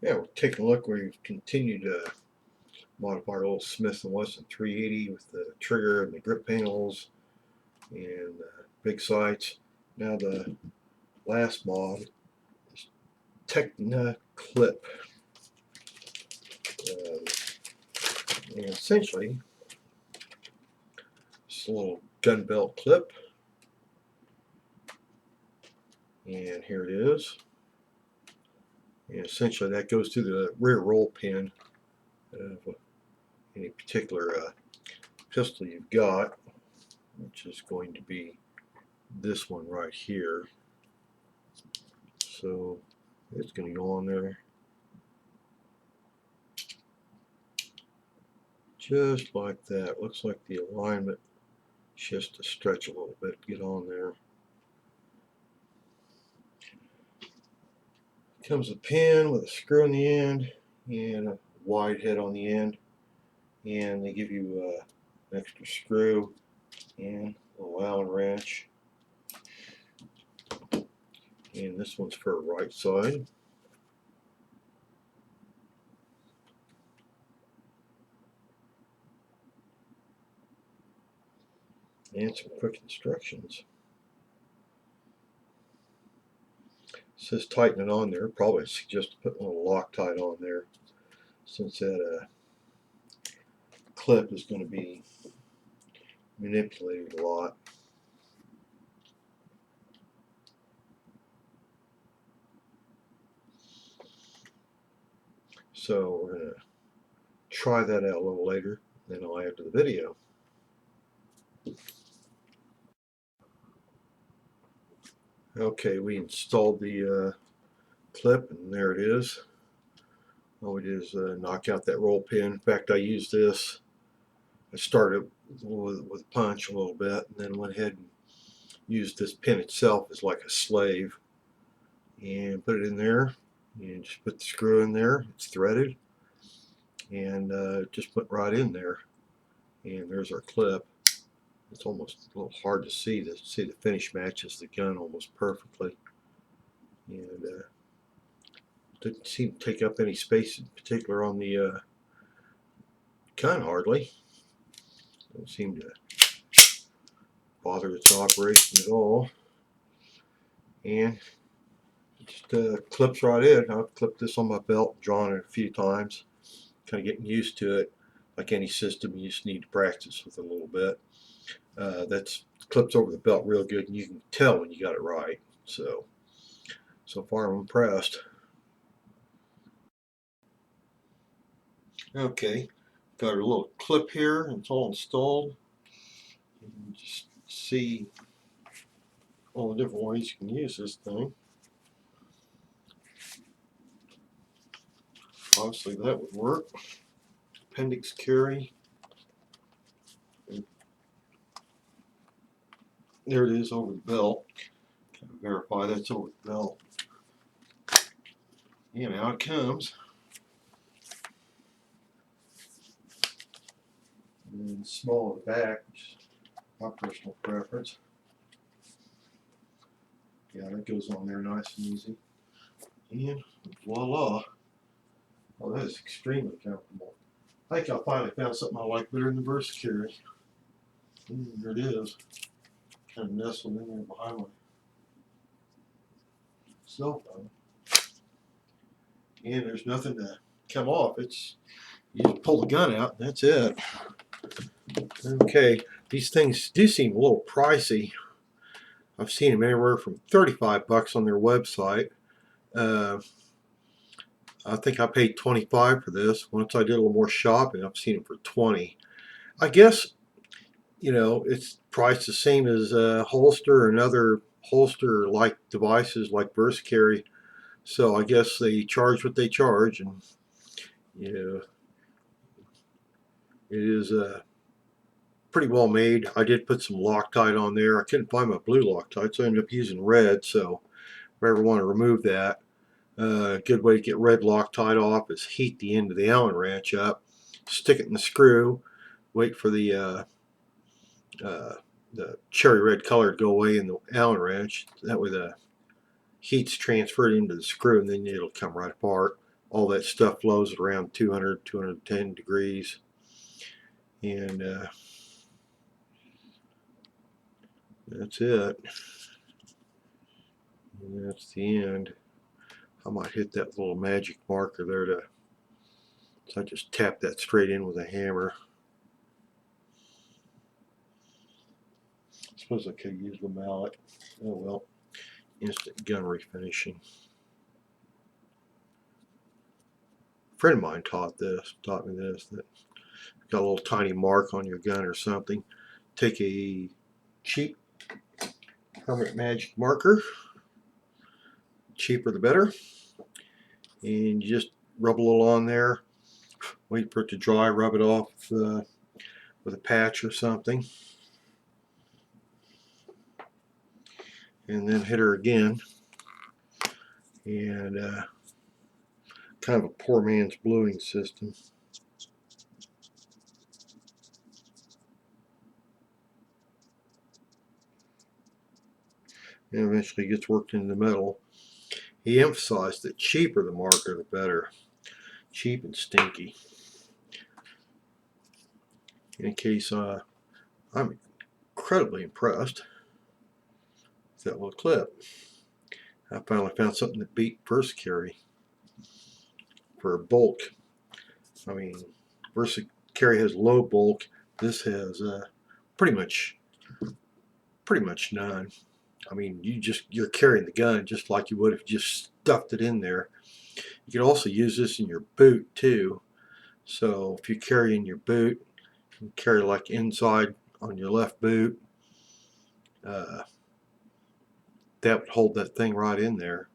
Yeah, we're taking a look. We've continued to modify our little Smith & Wesson 380 with the trigger and the grip panels and big sights. Now the last mod is Techna Clip. And essentially, it's a little gun belt clip. And here it is. And essentially that goes to the rear roll pin of any particular pistol you've got, which is going to be this one right here. So it's going to go on there just like that. Looks like the alignment just to stretch a little bit to get on there. Comes a pin with a screw in the end and a wide head on the end, and they give you an extra screw and a little Allen wrench. And this one's for a right side. And some quick instructions. It says tighten it on there. Probably suggest putting a little Loctite on there, since that clip is going to be manipulated a lot. So we're going to try that out a little later, then I'll add to the video. Okay, we installed the clip, and there it is. All we did is knock out that roll pin. In fact, I used this. I started with a punch a little bit, and then went ahead and used this pin itself as like a slave, and put it in there, and just put the screw in there. It's threaded, and just put right in there. And there's our clip. It's almost a little hard to see. The finish matches the gun almost perfectly, and didn't seem to take up any space in particular on the gun hardly. Don't seem to bother its operation at all, and it just clips right in. I've clipped this on my belt, drawn it a few times, kind of getting used to it. Like any system, you just need to practice with it a little bit. That's clips over the belt real good, and you can tell when you got it right. So far I'm impressed. Okay, got a little clip here, and it's all installed. You can just see all the different ways you can use this thing. Obviously that would work. Appendix carry. There it is over the belt. Kind of verify that's over the belt. And out it comes. And then small at the back, which is my personal preference. Yeah, that goes on there nice and easy. And voila. Oh, that is extremely comfortable. I think I finally found something I like better than the VersaCarry. There it is. Kind of nestled in there behind my cell phone. And there's nothing to come off. It's, you just pull the gun out and that's it. Okay, these things do seem a little pricey. I've seen them anywhere from $35 on their website. I think I paid $25 for this. Once I did a little more shopping, I've seen them for $20. I guess, you know, it's priced the same as a holster and other holster-like devices like VersaCarry. So I guess they charge what they charge, and you know, it is pretty well made. I did put some Loctite on there. I couldn't find my blue Loctite, so I ended up using red. So if I ever want to remove that, a good way to get red Loctite off is heat the end of the Allen wrench up, stick it in the screw, wait for the cherry red color to go away in the Allen wrench. That way the heat's transferred into the screw, and then it'll come right apart. all that stuff flows at around 200, 210 degrees. And that's it. And that's the end. I might hit that little magic marker there so I just tap that straight in with a hammer. I suppose I could use the mallet. Oh well. Instant gun refinishing. A friend of mine taught me this, that got a little tiny mark on your gun or something. Take a cheap permanent magic marker, cheaper the better, and you just rub a little on there, wait for it to dry, rub it off with a patch or something, and then hit her again. And kind of a poor man's bluing system. And eventually gets worked into the metal. He emphasized that cheaper the marker the better. Cheap and stinky. In any case, I'm incredibly impressed with that little clip. I finally found something that beat Versa carry for bulk. I mean, Versa carry has low bulk. This has pretty much none. I mean, you're carrying the gun just like you would if you just stuffed it in there. You can also use this in your boot too. So if you carry in your boot, you carry like inside on your left boot, that would hold that thing right in there.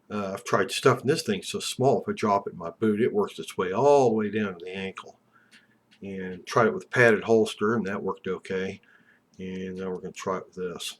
I've tried stuffing this thing so small, if I drop it in my boot, it works its way all the way down to the ankle. And tried it with a padded holster, and that worked okay. And now we're going to try it with this.